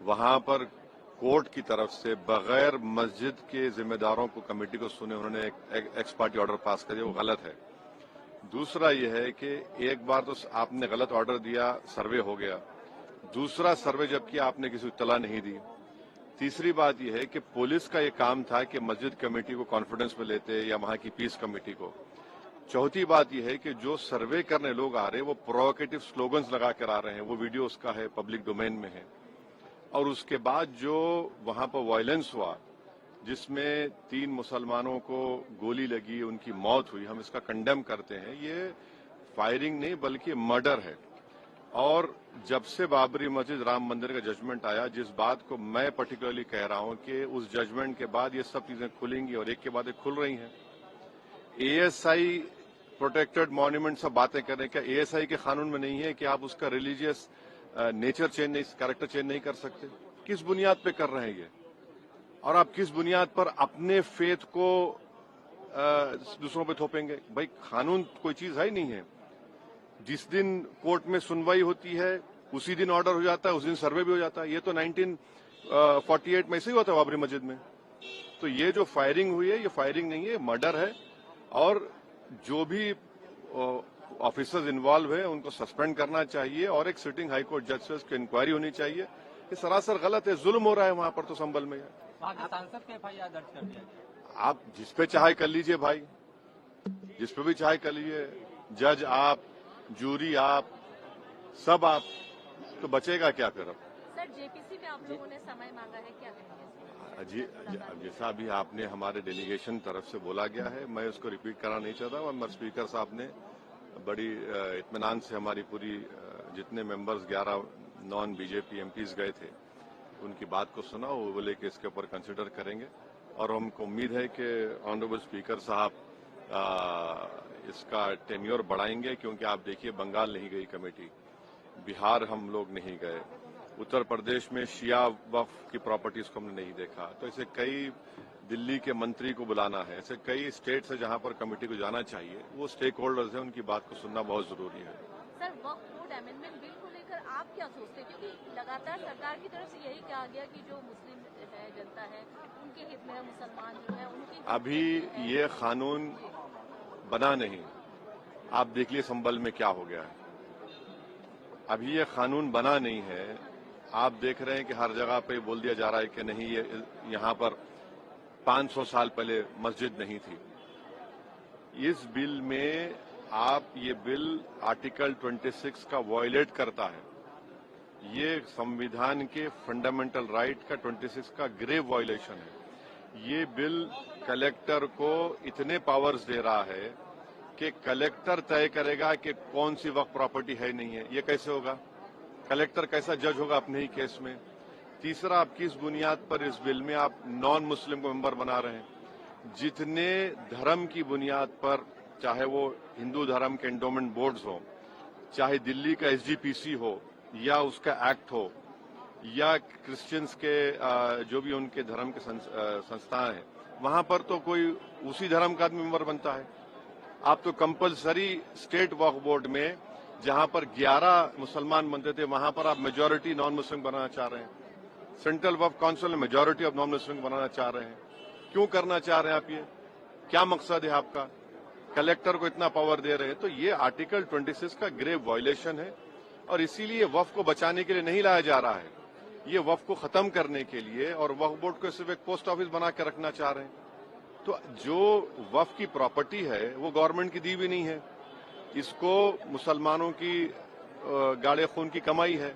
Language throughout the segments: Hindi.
वहां पर कोर्ट की तरफ से बगैर मस्जिद के जिम्मेदारों को कमेटी को सुने उन्होंने एक एक्स पार्टी ऑर्डर पास कर दिया, वो गलत है। दूसरा यह है कि एक बार तो आपने गलत ऑर्डर दिया, सर्वे हो गया। दूसरा सर्वे जब किया आपने किसी को इत्तला नहीं दी। तीसरी बात यह है कि पुलिस का ये काम था कि मस्जिद कमेटी को कॉन्फिडेंस में लेते या वहां की पीस कमेटी को। चौथी बात यह है कि जो सर्वे करने लोग आ रहे हैं वो प्रोवोकेटिव स्लोगन्स लगा कर आ रहे हैं, वो वीडियो उसका है, पब्लिक डोमेन में है। और उसके बाद जो वहां पर वायलेंस हुआ जिसमें 3 मुसलमानों को गोली लगी, उनकी मौत हुई, हम इसका कंडेम करते हैं। ये फायरिंग नहीं बल्कि मर्डर है। और जब से बाबरी मस्जिद राम मंदिर का जजमेंट आया, जिस बात को मैं पर्टिकुलरली कह रहा हूं कि उस जजमेंट के बाद ये सब चीजें खुलेंगी और एक के बाद एक खुल रही हैं। एएसआई प्रोटेक्टेड मॉन्यूमेंट सब बातें कर रहे हैं, क्या एएसआई के कानून में नहीं है कि आप उसका रिलीजियस नेचर चेंज नहीं, कैरेक्टर चेंज नहीं कर सकते? किस बुनियाद पे कर रहे हैं ये? और आप किस बुनियाद पर अपने फेथ को दूसरों पे थोपेंगे? भाई कानून कोई चीज है ही नहीं है। जिस दिन कोर्ट में सुनवाई होती है उसी दिन ऑर्डर हो जाता है, उस दिन सर्वे भी हो जाता है। ये तो 1948 में ऐसे ही हुआ था बाबरी मस्जिद में। तो ये जो फायरिंग हुई है ये फायरिंग नहीं है, मर्डर है। और जो भी ऑफिसर्स इन्वॉल्व है उनको सस्पेंड करना चाहिए और एक सिटिंग हाईकोर्ट जज की इंक्वायरी होनी चाहिए। ये सरासर गलत है, जुल्म हो रहा है वहां पर। तो संभल में सांसद के एफआईआर दर्ज कर दिया गया। आप जिस पे चाहे कर लीजिए भाई, जिस पे भी चाहे कर लीजिए, जज आप, जूरी आप, सब आप, तो बचेगा क्या फिर? अब सर जेपीसी में आप लोगों ने समय मांगा है, क्या कहेंगे? जी, जैसा अभी आपने हमारे डेलीगेशन तरफ से बोला गया है, मैं उसको रिपीट करना नहीं चाहता। मगर स्पीकर साहब ने बड़ी इत्मीनान से हमारी पूरी जितने मेंबर्स 11 नॉन बीजेपी एमपीज गए थे उनकी बात को सुना। वो बोले कि इसके ऊपर कंसिडर करेंगे और हमको उम्मीद है कि ऑनरेबल स्पीकर साहब इसका टेन्योर बढ़ाएंगे। क्योंकि आप देखिए बंगाल नहीं गई कमेटी, बिहार हम लोग नहीं गए, उत्तर प्रदेश में शिया वक्फ की प्रॉपर्टीज को हमने नहीं देखा। तो ऐसे कई, दिल्ली के मंत्री को बुलाना है, ऐसे कई स्टेट्स है जहां पर कमेटी को जाना चाहिए। वो स्टेक होल्डर्स हैं, उनकी बात को सुनना बहुत जरूरी है। सर वक्फ बोर्ड अमेंडमेंट बिल को लेकर आप क्या सोचते हैं? क्योंकि लगातार सरकार की तरफ से यही कहा गया कि जो मुस्लिम है, जनता है, उनके हित में है, मुसलमान जो है उनकी। अभी ये कानून बना नहीं, आप देख लिए संभल में क्या हो गया है। अभी ये कानून बना नहीं है। आप देख रहे हैं कि हर जगह पे बोल दिया जा रहा है कि नहीं, ये यहाँ पर 500 साल पहले मस्जिद नहीं थी। इस बिल में ये बिल आर्टिकल 26 का वायलेट करता है। ये संविधान के फंडामेंटल राइट का 26 का ग्रेव वायलेशन है। ये बिल कलेक्टर को इतने पावर्स दे रहा है कि कलेक्टर तय करेगा कि कौन सी वक्फ प्रॉपर्टी है नहीं है। ये कैसे होगा? कलेक्टर कैसा जज होगा अपने ही केस में? तीसरा, आप किस बुनियाद पर इस बिल में आप नॉन मुस्लिम को मेंबर बना रहे हैं? जितने धर्म की बुनियाद पर, चाहे वो हिंदू धर्म के एंडोमेंट बोर्ड्स हो, चाहे दिल्ली का एसजीपीसी हो या उसका एक्ट हो, या क्रिश्चियंस के जो भी उनके धर्म के संस्थाएं हैं, वहां पर तो कोई उसी धर्म का आदमी मेंबर बनता है। आप तो कंपलसरी स्टेट वक्फ बोर्ड में जहां पर 11 मुसलमान बनते थे, वहां पर आप मेजॉरिटी नॉन मुस्लिम बनाना चाह रहे हैं। सेंट्रल वक्फ काउंसिल में मेजॉरिटी ऑफ नॉन मुस्लिम बनाना चाह रहे हैं। क्यों करना चाह रहे हैं आप? ये क्या मकसद है आपका? कलेक्टर को इतना पावर दे रहे हैं। तो ये आर्टिकल 26 का ग्रेव वायलेशन है और इसीलिए वक्फ को बचाने के लिए नहीं लाया जा रहा है। ये वक्फ को खत्म करने के लिए, और वक्फ बोर्ड को सिर्फ एक पोस्ट ऑफिस बना के रखना चाह रहे हैं। तो जो वक्फ की प्रॉपर्टी है वो गवर्नमेंट की दी भी नहीं है, इसको मुसलमानों की गाड़े खून की कमाई है,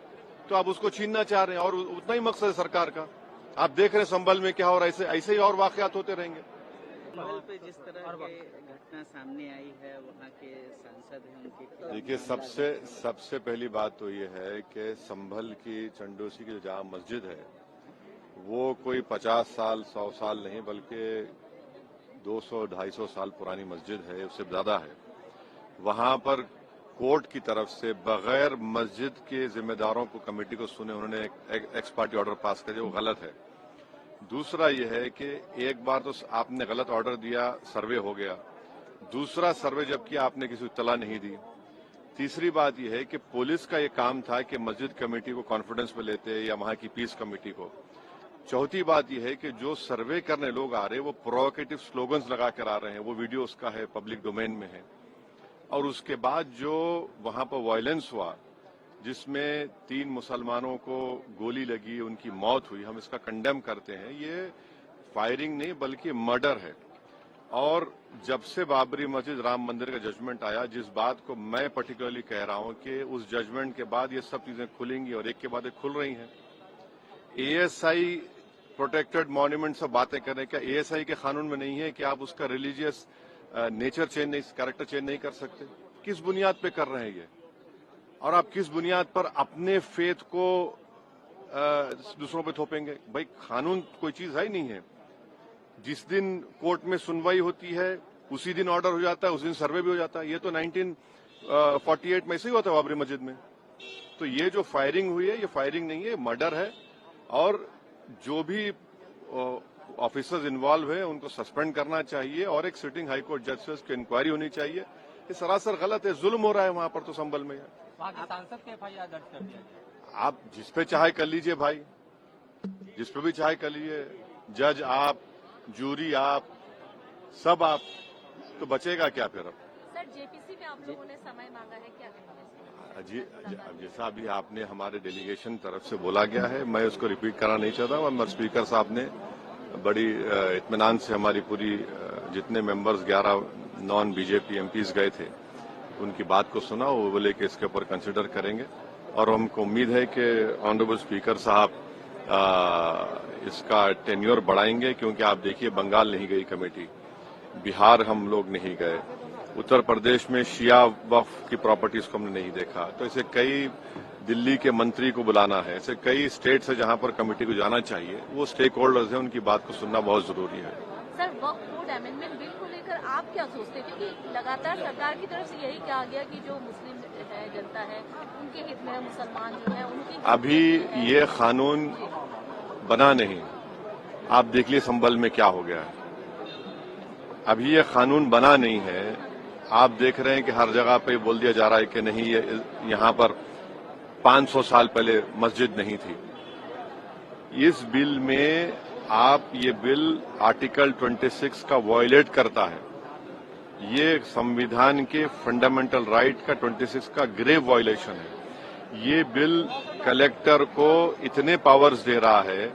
तो आप उसको छीनना चाह रहे हैं। और उतना ही मकसद है सरकार का। आप देख रहे हैं संभल में क्या हो रहा है, ऐसे ही और वाकयात होते रहेंगे। संभल पे जिस तरह की घटना सामने आई है, वहाँ के सांसद हैं, उनके देखिए, सबसे पहली बात तो ये है कि संभल की चंडोसी की जहाँ मस्जिद है वो कोई 50 साल 100 साल नहीं बल्कि 200-250 साल पुरानी मस्जिद है, उससे ज्यादा है। वहां पर कोर्ट की तरफ से बगैर मस्जिद के जिम्मेदारों को कमेटी को सुने उन्होंने एक एक्स पार्टी ऑर्डर पास कर दिया, वो गलत है। दूसरा यह है कि एक बार तो आपने गलत ऑर्डर दिया, सर्वे हो गया। दूसरा सर्वे जब किया आपने किसी को इत्तला नहीं दी। तीसरी बात यह है कि पुलिस का ये काम था कि मस्जिद कमेटी को कॉन्फिडेंस में लेते या वहां की पीस कमेटी को। चौथी बात यह है कि जो सर्वे करने लोग आ रहे हैं वो प्रोवोकेटिव स्लोगन्स लगा कर आ रहे हैं, वो वीडियो उसका है, पब्लिक डोमेन में है। और उसके बाद जो वहां पर वायलेंस हुआ जिसमें 3 मुसलमानों को गोली लगी, उनकी मौत हुई, हम इसका कंडेम करते हैं। ये फायरिंग नहीं बल्कि मर्डर है। और जब से बाबरी मस्जिद राम मंदिर का जजमेंट आया, जिस बात को मैं पर्टिकुलरली कह रहा हूं कि उस जजमेंट के बाद ये सब चीजें खुलेंगी और एक के बाद एक खुल रही हैं। एएसआई प्रोटेक्टेड मॉन्यूमेंट सब बातें करें, क्या एएसआई के कानून में नहीं है कि आप उसका रिलीजियस नेचर चेंज नहीं, कैरेक्टर चेंज नहीं कर सकते? किस बुनियाद पे कर रहे हैं ये? और आप किस बुनियाद पर अपने फेथ को दूसरों पे थोपेंगे? भाई कानून कोई चीज है ही नहीं है। जिस दिन कोर्ट में सुनवाई होती है उसी दिन ऑर्डर हो जाता है, उस दिन सर्वे भी हो जाता है। ये तो 1948 में ऐसे ही होता है बाबरी मस्जिद में। तो ये जो फायरिंग हुई है ये फायरिंग नहीं है, मर्डर है। और जो भी ऑफिसर्स इन्वॉल्व है उनको सस्पेंड करना चाहिए और एक सिटिंग हाईकोर्ट जज से उसकी इंक्वायरी होनी चाहिए। ये सरासर गलत है, जुल्म हो रहा है वहां पर तो संभल में। वहाँ के सांसद के FIR दर्ज कर दिया गया। आप जिस पे चाहे कर लीजिए भाई, जिस पे भी चाहे कर लीजिए, जज आप, जूरी आप, सब आप, तो बचेगा क्या फिर? अब सर जेपीसी में आप लोगों ने समय मांगा है, क्या कहेंगे? जी, जैसा अभी आपने हमारे डेलीगेशन तरफ से बोला गया है, मैं उसको रिपीट करना नहीं चाहता हूं। मगर स्पीकर साहब ने बड़ी इत्मीनान से हमारी पूरी जितने मेंबर्स 11 नॉन बीजेपी एमपीज गए थे उनकी बात को सुना। वो बोले कि इसके ऊपर कंसिडर करेंगे और हमको उम्मीद है कि ऑनरेबल स्पीकर साहब इसका टेन्योर बढ़ाएंगे। क्योंकि आप देखिए बंगाल नहीं गई कमेटी, बिहार हम लोग नहीं गए, उत्तर प्रदेश में शिया वक्फ की प्रॉपर्टीज को हमने नहीं देखा। तो ऐसे कई, दिल्ली के मंत्री को बुलाना है, ऐसे कई स्टेट्स है जहां पर कमेटी को जाना चाहिए। वो स्टेक होल्डर्स हैं, उनकी बात को सुनना बहुत जरूरी है। सर वक्फ बोर्ड अमेंडमेंट बिल को लेकर आप क्या सोचते हैं? क्योंकि लगातार सरकार की तरफ से यही कहा गया कि जो मुस्लिम है, जनता है, उनके हित में है, मुसलमान जो है उनके अभी ये कानून बना नहीं, आप देख लीजिए संभल में क्या हो गया है। अभी ये कानून बना नहीं है, आप देख रहे हैं कि हर जगह पे बोल दिया जा रहा है कि नहीं, ये यहाँ पर 500 साल पहले मस्जिद नहीं थी। इस बिल में आप, ये बिल आर्टिकल 26 का वायलेट करता है। ये संविधान के फंडामेंटल राइट का 26 का ग्रेव वायलेशन है। ये बिल कलेक्टर को इतने पावर्स दे रहा है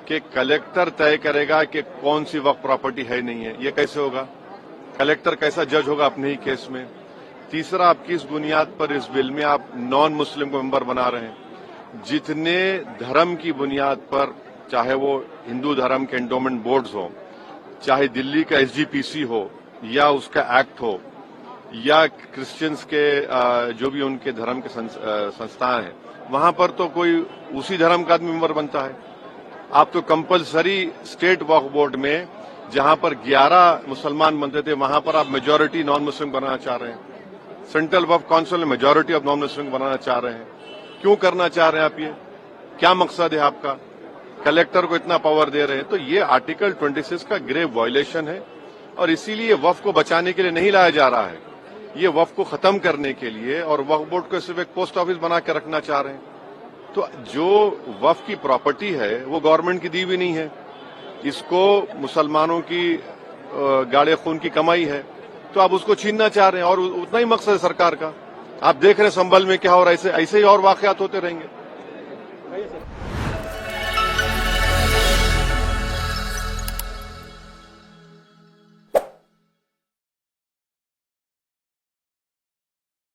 कि कलेक्टर तय करेगा कि कौन सी वक्फ प्रॉपर्टी है नहीं है। ये कैसे होगा? कलेक्टर कैसा जज होगा अपने ही केस में? तीसरा, आप किस बुनियाद पर इस बिल में आप नॉन मुस्लिम को मेंबर बना रहे हैं? जितने धर्म की बुनियाद पर, चाहे वो हिंदू धर्म के एंडोमेंट बोर्ड्स हो, चाहे दिल्ली का SGPC हो या उसका एक्ट हो, या क्रिश्चियंस के जो भी उनके धर्म के संस्थान हैं, वहां पर तो कोई उसी धर्म का आदमी मेंबर बनता है। आप तो कंपलसरी स्टेट वक्फ बोर्ड में जहां पर 11 मुसलमान बनते थे, वहां पर आप मेजॉरिटी नॉन मुस्लिम बनाना चाह रहे हैं। सेंट्रल वक्फ काउंसिल में मेजॉरिटी ऑफ नॉन मुस्लिम बनाना चाह रहे हैं। क्यों करना चाह रहे हैं आप? ये क्या मकसद है आपका? कलेक्टर को इतना पावर दे रहे हैं। तो ये आर्टिकल 26 का ग्रेव वायलेशन है और इसीलिए वक्फ को बचाने के लिए नहीं लाया जा रहा है। ये वक्फ को खत्म करने के लिए, और वक्फ बोर्ड को सिर्फ एक पोस्ट ऑफिस बना के रखना चाह रहे हैं। तो जो वक्फ की प्रॉपर्टी है वो गवर्नमेंट की दी भी नहीं है, इसको मुसलमानों की गाड़े खून की कमाई है, तो आप उसको छीनना चाह रहे हैं। और उतना ही मकसद है सरकार का। आप देख रहे हैं संभल में क्या हो रहा है, ऐसे ही और वाकयात होते रहेंगे।